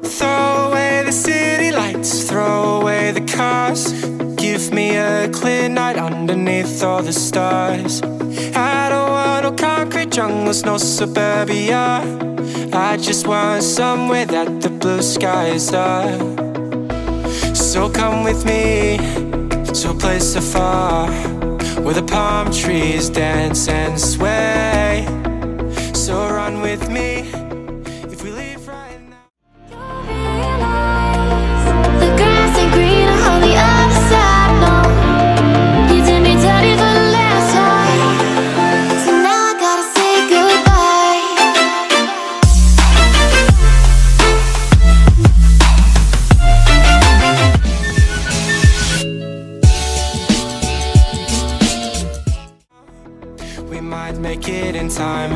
Throw away the city lights, throw away the cars. Give me a clear night underneath all the stars. I don't want no concrete jungles, no suburbia. I just want somewhere that the blue skies are. So come with me to a place afar, where the palm trees dance and sway. So run with me if we leave right now. The grass ain't green on the other side, no. You did me dirty for the last time, so now I gotta say goodbye. We might make it in time.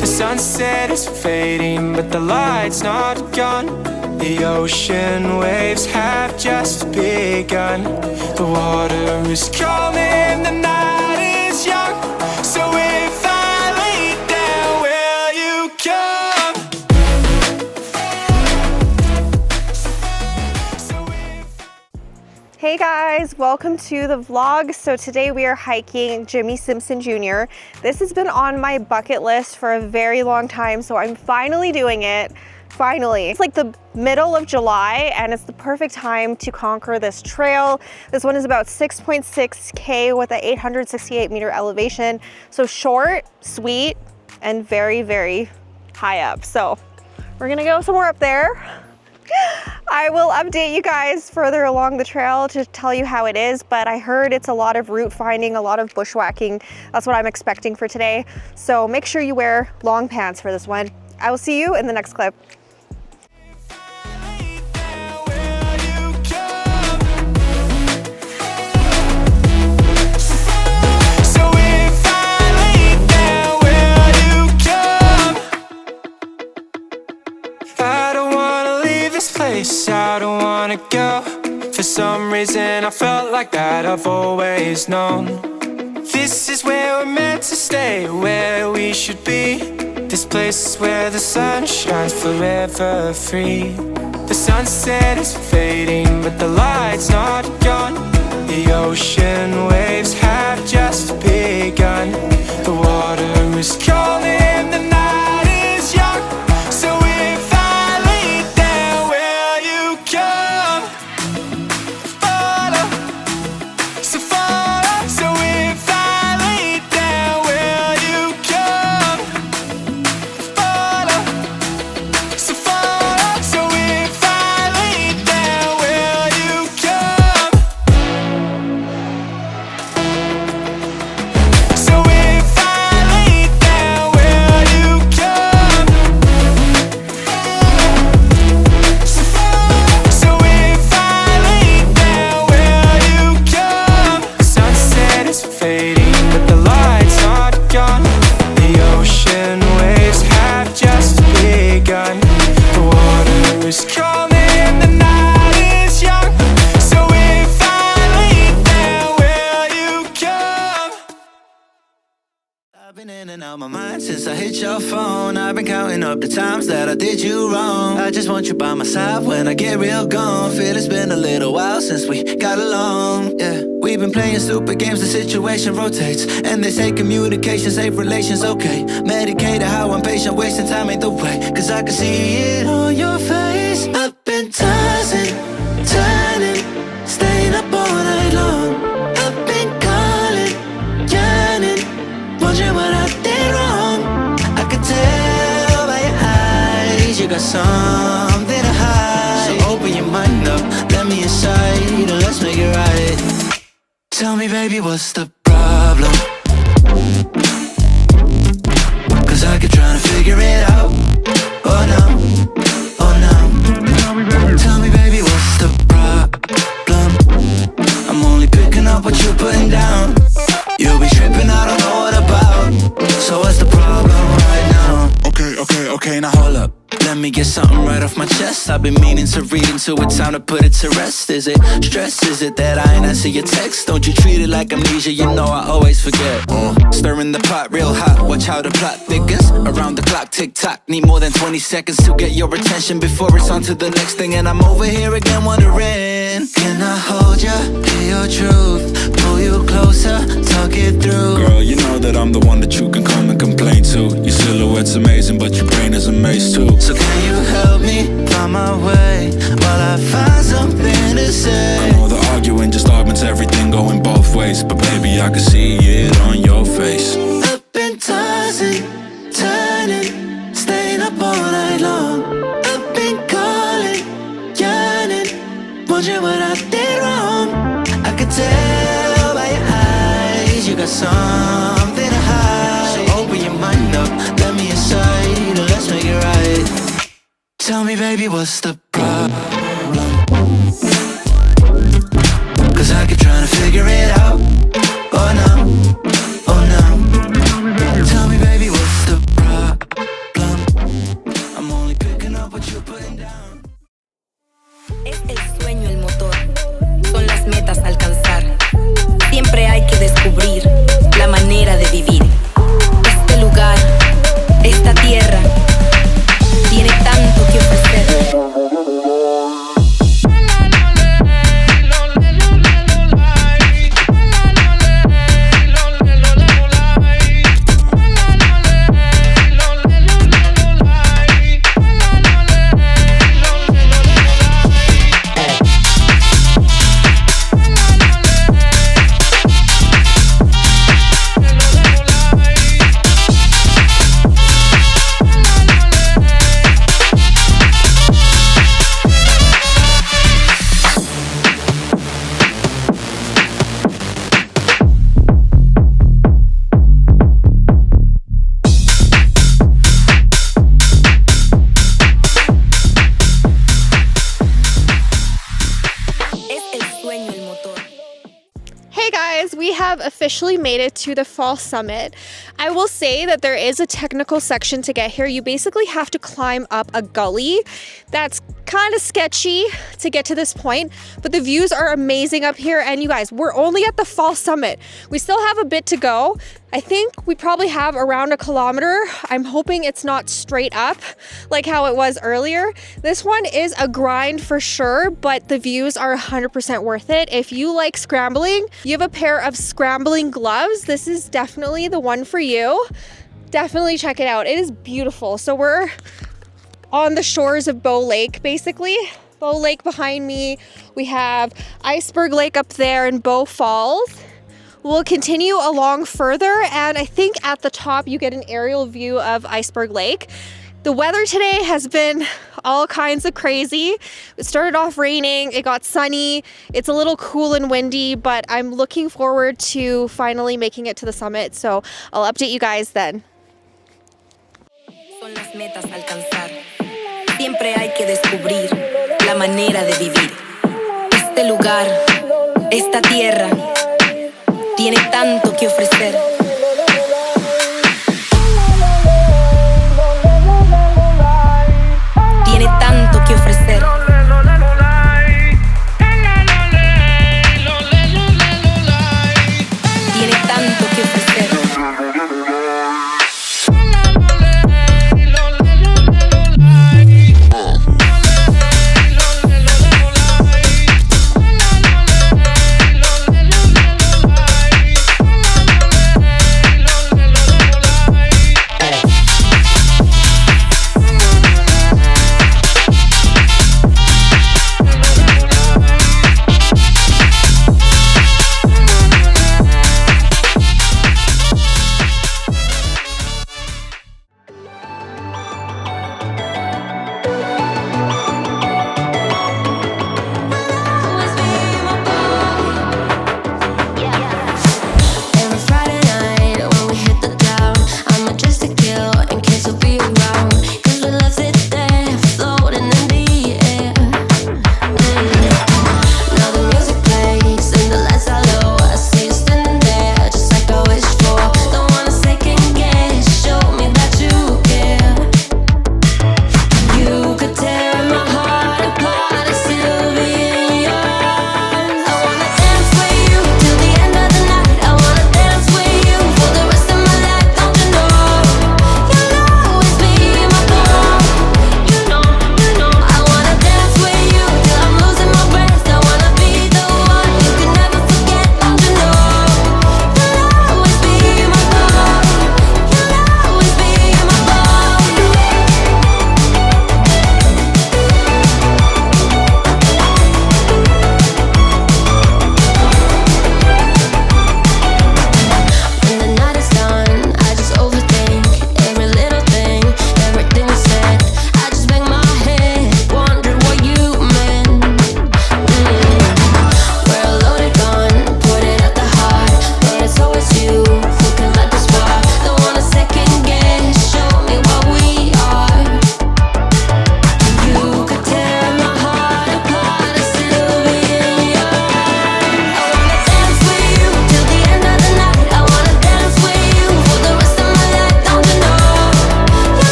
The sunset is fading, but the light's not gone. The ocean waves have just begun. The water is calling, the night is young. So if I lay down, will you come? Hey guys, welcome to the vlog. So today we are hiking Jimmy Simpson Jr. This has been on my bucket list for a very long time, so I'm finally doing it. Finally. It's like the middle of July and it's the perfect time to conquer this trail. This one is about 6.6K with an 868-meter elevation. So short, sweet, and very, very high up. So we're gonna go somewhere up there. I will update you guys further along the trail to tell you how it is, but I heard it's a lot of route finding, a lot of bushwhacking. That's what I'm expecting for today. So make sure you wear long pants for this one. I will see you in the next clip. I don't wanna go. For some reason I felt like that I've always known. This is where we're meant to stay, where we should be. This place is where the sun shines forever free. The sunset is fading, but the light's not gone. The ocean waves have just begun. The water is calling, the night is young. So if I lay down, will you come? Follow, so follow. So if I lay down, will you come? Follow, so follow. So if I lay down, will you come? So if I lay down, will you come? So if I lay down, will you come? The sunset is fading, but the light's not gone. The ocean waves have just begun. The water is calling, the night is young. So if I lay down, will you come? I've been in and out my mind since I hit your phone. I've been counting up the times that I did you wrong. I just want you by my side when I get real gone. Feel it's been a little while since we got along, yeah. We've been playing stupid games, the situation rotates. And they say communication, safe relations, okay. Medicated how I'm patient, wasting time ain't the way. Cause I can see it on your face. I've been tossing, turning, staying up all night long. I've been calling, yearning, wondering what I did wrong. I could tell by your eyes you got something to hide. So open your mind up, let me inside, and let's make it right. Tell me, baby, what's the problem? Cause I keep trying to figure it out. Oh no, oh no. Tell me, baby, what's the problem? I'm only picking up what you're putting down. You'll be tripping, I don't know what about. So what's the problem right now? Okay, Okay, now hold up. Let me get something right off my chest. I've been meaning to read into it, time to put it to rest. Is it stress? Is it that I ain't answer your text? Don't you treat it like amnesia, you know I always forget. Stirring the pot real hot, watch how the plot thickens. Around the clock, tick tock, need more than 20 seconds to get your attention before it's on to the next thing. And I'm over here again wondering, can I hold ya, hear your truth, pull you closer, talk it through? Girl, you know that I'm the one that you can come and complain to. Your silhouette's amazing, but your brain is a maze too. So can you help me find my way while I find something to say? I know the arguing just augments everything going both ways, but baby, I can see it on your face. Up and tossing, turning, staying up all night long. Up and calling, yearning, wondering what I did wrong. I could tell by your eyes you got something to hide. So open your mind up, let me inside, and let's make it right. Tell me, baby, what's the problem? Cause I keep trying to figure it out. Oh no, oh no. Tell me, baby, what's the problem? I'm only picking up what you're putting down. Es el sueño el motor, son las metas a alcanzar. Siempre hay que descubrir la manera de vivir. Este lugar, esta tierra, tiene tanto que ofrecer. We have officially made it to the fall summit. I will say that there is a technical section to get here. You basically have to climb up a gully that's kind of sketchy to get to this point, but the views are amazing up here. And you guys, we're only at the fall summit. We still have a bit to go. I think we probably have around 1 kilometer. I'm hoping it's not straight up like how it was earlier. This one is a grind for sure, but the views are 100% worth it. If you like scrambling, you have a pair of scrambling gloves, this is definitely the one for you. Definitely check it out. It is beautiful. So we're on the shores of Bow Lake, basically. Bow Lake behind me. We have Iceberg Lake up there and Bow Falls. We'll continue along further, and I think at the top you get an aerial view of Iceberg Lake. The weather today has been all kinds of crazy. It started off raining, it got sunny, it's a little cool and windy, but I'm looking forward to finally making it to the summit, so I'll update you guys then. Son las metas a alcanzar. Siempre hay que descubrir la manera de vivir. Este lugar, esta tierra, tiene tanto que ofrecer. Tiene tanto que ofrecer. Tiene tanto que ofrecer.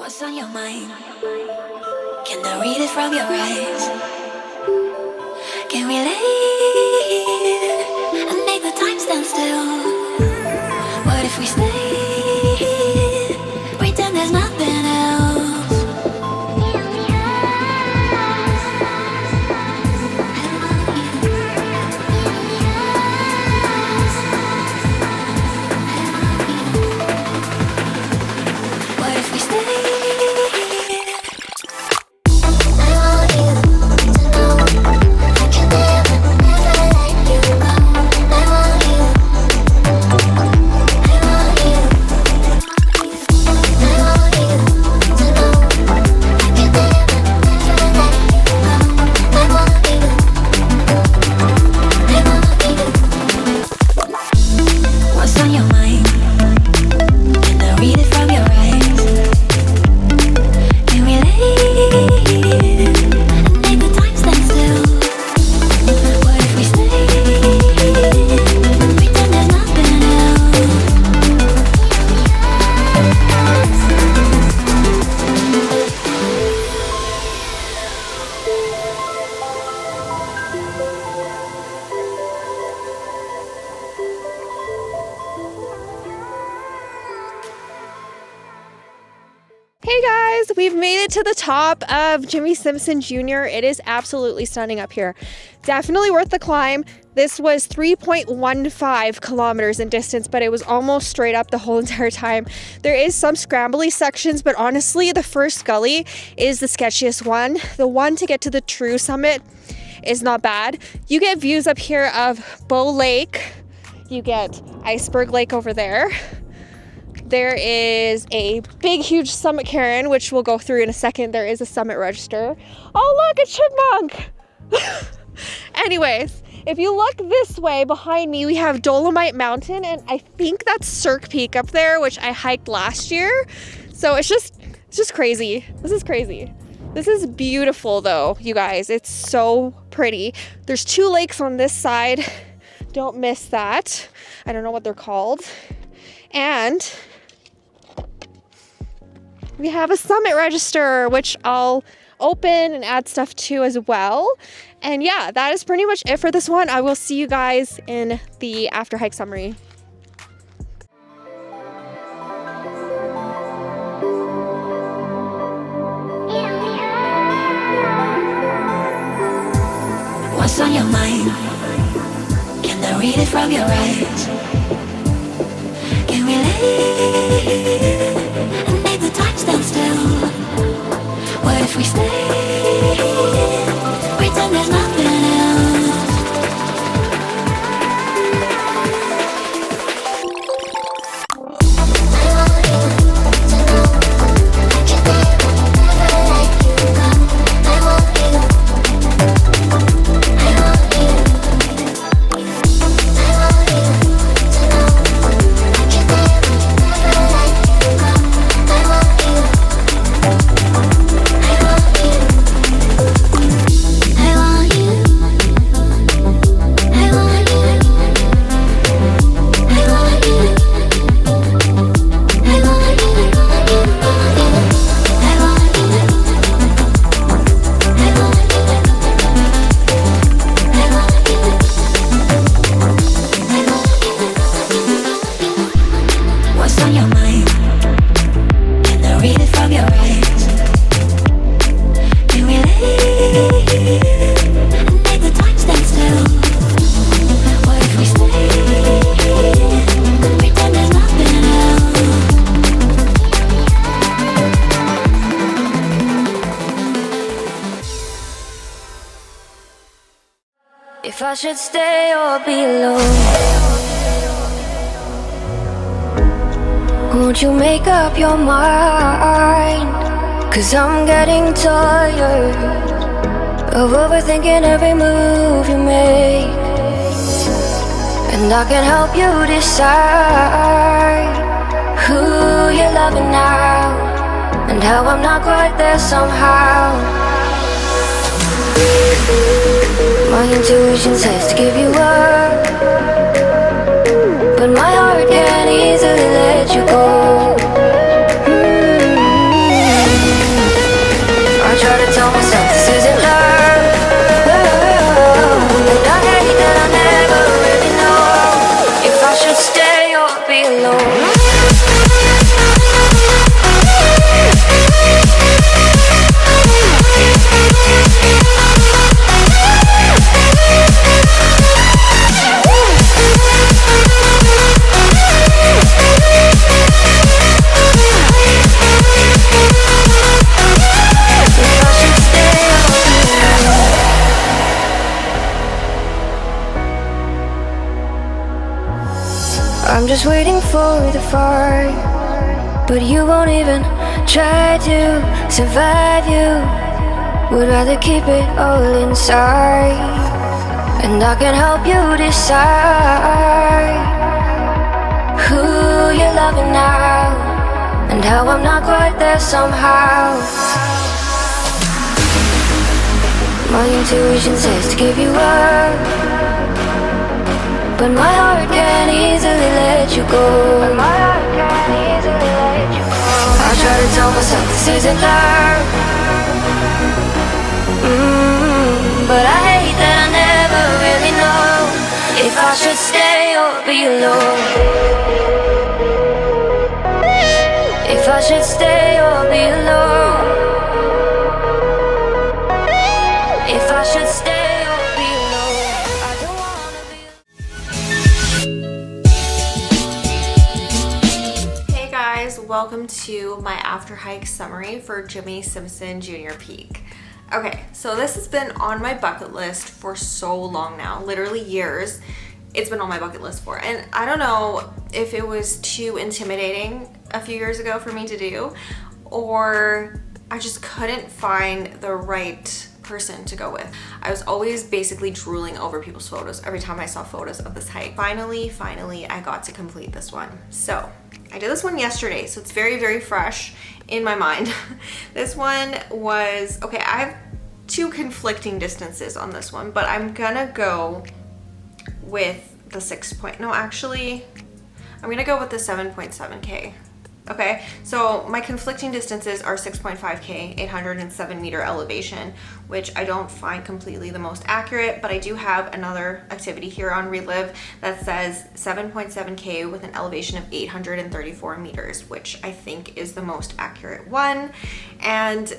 What's on your mind? Can I read it from your eyes? Can we leave and make the time stand still? What if we stay? Pretend there's nothing else. What if we stay? What's on your mind? Can I read it from your eyes? Can we leave and make the time stand still? What if we stay? Pretend there's nothing else. Hey guys, we've made it to the top of Jimmy Simpson Jr. It is absolutely stunning up here. Definitely worth the climb. This was 3.15 kilometers in distance, but it was almost straight up the whole entire time. There is some scrambly sections, but honestly, the first gully is the sketchiest one. The one to get to the true summit is not bad. You get views up here of Bow Lake. You get Iceberg Lake over there. There is a big, huge summit cairn, which we'll go through in a second. There is a summit register. Oh, look, a chipmunk. Anyways, if you look this way behind me, we have Dolomite Mountain, and I think that's Cirque Peak up there, which I hiked last year. So it's just crazy. This is crazy. This is beautiful though, you guys. It's so pretty. There's two lakes on this side. Don't miss that. I don't know what they're called. And we have a summit register, which I'll open and add stuff to as well. And yeah, that is pretty much it for this one. I will see you guys in the after hike summary. What's on your mind? Can I read it from your eyes? Can we leave and make the time stand still? What if we stay? Pretend there's nothing else. If I should stay or be alone, won't you make up your mind? 'Cause I'm getting tired of overthinking every move you make, and I can help you decide who you're loving now, and how I'm not quite there somehow. My intuition says to give you up, but my heart can't easily let you go. just waiting for the fire, but you won't even try to survive. You would rather keep it all inside, and I can help you decide who you're loving now, and how I'm not quite there somehow. My intuition says to give you up, but my heart can't easily let you go. I try to tell myself this isn't love, but I hate that I never really know if I should stay or be alone. If I should stay or be alone. If I should stay or be alone. I don't wanna be. Hey guys, welcome to my after hike summary for Jimmy Simpson Jr. Peak. Okay, so this has been on my bucket list for so long now, literally years. It's been on my bucket list for, and I don't know if it was too intimidating a few years ago for me to do, or I just couldn't find the right person to go with. I was always basically drooling over people's photos every time I saw photos of this hike. Finally, I got to complete this one. So I did this one yesterday, so it's very, very fresh in my mind. This one was, okay, I have two conflicting distances on this one, but I'm gonna go with the I'm gonna go with the 7.7K. Okay, so my conflicting distances are 6.5K, 807 meter elevation, which I don't find completely the most accurate, but I do have another activity here on Relive that says 7.7K with an elevation of 834 meters, which I think is the most accurate one. And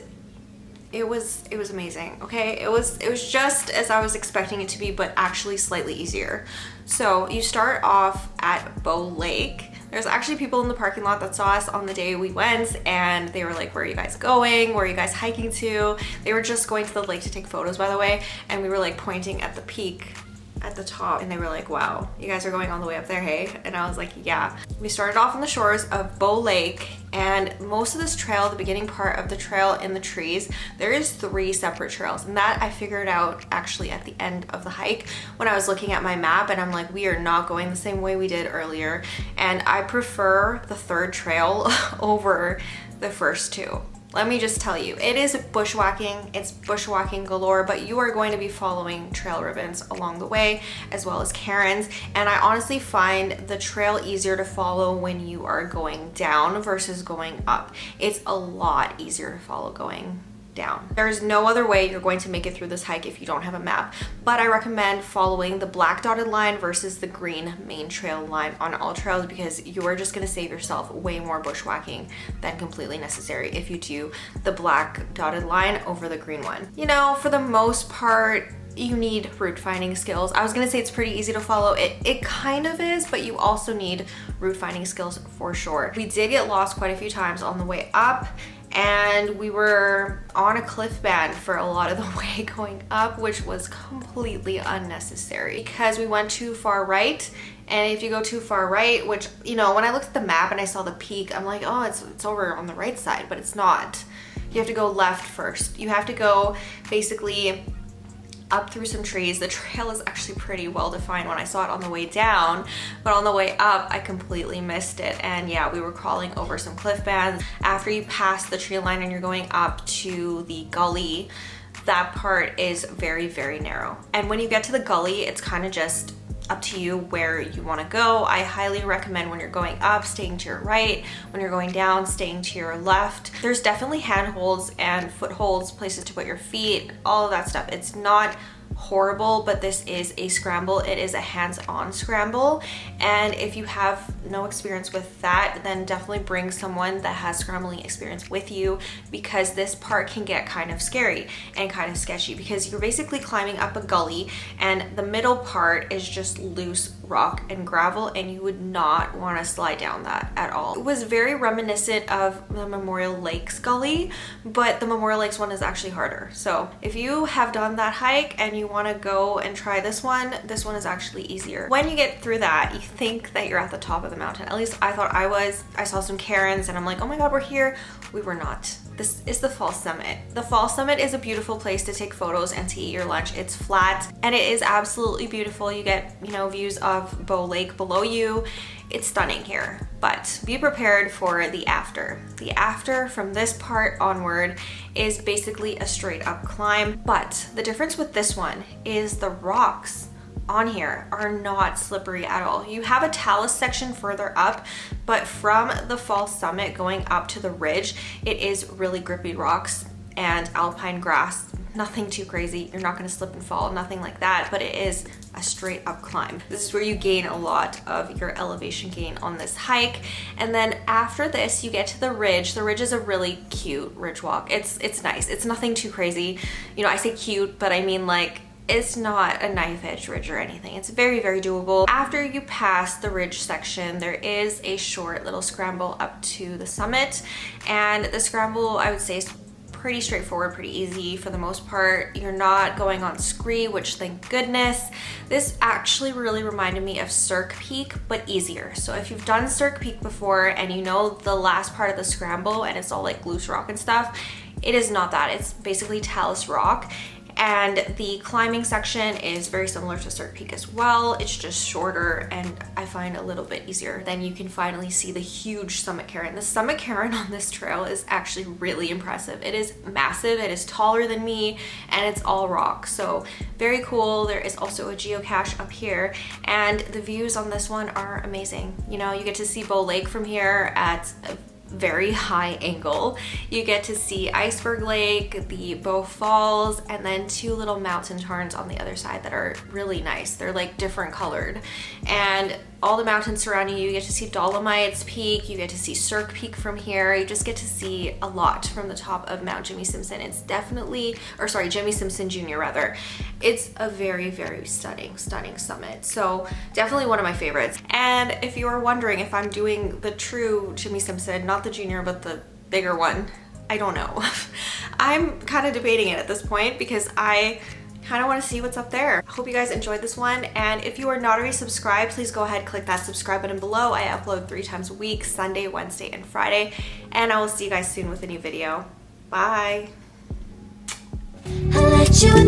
it was amazing. Okay, it was just as I was expecting it to be, but actually slightly easier. So you start off at Bow Lake. There's actually people in the parking lot that saw us on the day we went, and they were like, where are you guys going? Where are you guys hiking to? They were just going to the lake to take photos, by the way, and we were like pointing at the peak at the top, and they were like, wow, you guys are going all the way up there, hey? And I was like, yeah. We started off on the shores of Bow Lake, and most of this trail, the beginning part of the trail in the trees, there is 3 separate trails, and that I figured out actually at the end of the hike when I was looking at my map, and I'm like, we are not going the same way we did earlier, and I prefer the 3rd trail over the first 2. Let me just tell you, it is bushwhacking, it's bushwhacking galore, but you are going to be following trail ribbons along the way, as well as cairns, and I honestly find the trail easier to follow when you are going down versus going up. It's a lot easier to follow going down. There's no other way you're going to make it through this hike if you don't have a map, but I recommend following the black dotted line versus the green main trail line on all trails, because you're just going to save yourself way more bushwhacking than completely necessary if you do the black dotted line over the green one. You know, for the most part, you need route finding skills. I was gonna say it's pretty easy to follow. It kind of is, but you also need route finding skills for sure. We did get lost quite a few times on the way up, and we were on a cliff band for a lot of the way going up, which was completely unnecessary because we went too far right. And if you go too far right, which, you know, when I looked at the map and I saw the peak, I'm like, oh, it's over on the right side, but it's not. You have to go left first. You have to go basically up through some trees. The trail is actually pretty well defined when I saw it on the way down, but on the way up I completely missed it. And yeah, we were crawling over some cliff bands. After you pass the tree line and you're going up to the gully, that part is very, very narrow. And when you get to the gully, it's kind of just up to you where you want to go. I highly recommend when you're going up, staying to your right. When you're going down, staying to your left. There's definitely handholds and footholds, places to put your feet, all of that stuff. It's not horrible, but this is a scramble. It is a hands-on scramble, and if you have no experience with that, then definitely bring someone that has scrambling experience with you, because this part can get kind of scary and kind of sketchy because you're basically climbing up a gully and the middle part is just loose rock and gravel, and you would not want to slide down that at all. It was very reminiscent of the Memorial Lakes gully, but the Memorial Lakes one is actually harder. So if you have done that hike and you want to go and try this one is actually easier. When you get through that, you think that you're at the top of the mountain. At least I thought I was. I saw some Karens and I'm like, oh my God, we're here. We were not. This is the Falls Summit. The Falls Summit is a beautiful place to take photos and to eat your lunch. It's flat and it is absolutely beautiful. You get, you know, views of Bow Lake below you. It's stunning here, but be prepared for the after. The after from this part onward is basically a straight up climb, but the difference with this one is the rocks on here are not slippery at all. You have a talus section further up, but from the Falls Summit going up to the ridge, it is really grippy rocks and alpine grass. Nothing too crazy. You're not going to slip and fall, nothing like that, but it is a straight up climb. This is where you gain a lot of your elevation gain on this hike. And then after this, you get to the ridge. The ridge is a really cute ridge walk. It's nice. It's nothing too crazy. You know, I say cute, but I mean like it's not a knife edge ridge or anything. It's very, very doable. After you pass the ridge section, there is a short little scramble up to the summit. And the scramble, I would say, is pretty straightforward, pretty easy for the most part. You're not going on scree, which thank goodness. This actually really reminded me of Cirque Peak, but easier. So if you've done Cirque Peak before and you know the last part of the scramble and it's all like loose rock and stuff, it is not that. It's basically talus rock. And the climbing section is very similar to Cirque Peak as well. It's just shorter and I find a little bit easier. Then you can finally see the huge Summit Cairn. The Summit Cairn on this trail is actually really impressive. It is massive, it is taller than me, and it's all rock. So very cool. There is also a geocache up here, and the views on this one are amazing. You know, you get to see Bow Lake from here at a very high angle. You get to see Iceberg Lake, the Bow Falls, and then two little mountain tarns on the other side that are really nice. They're like different colored, and all the mountains surrounding you. You get to see Dolomites Peak, you get to see Cirque Peak from here. You just get to see a lot from the top of Mount Jimmy Simpson. It's definitely, or sorry, Jimmy Simpson Jr. rather. It's a very, very stunning summit. So definitely one of my favorites. And if you are wondering if I'm doing the true Jimmy Simpson, not the junior, but the bigger one, I don't know. I'm kind of debating it at this point because I kind of want to see what's up there. I hope you guys enjoyed this one, and if you are not already subscribed, please go ahead, click that subscribe button below. I upload 3 times a week, Sunday, Wednesday, and Friday, and I will see you guys soon with a new video. Bye. I'll let you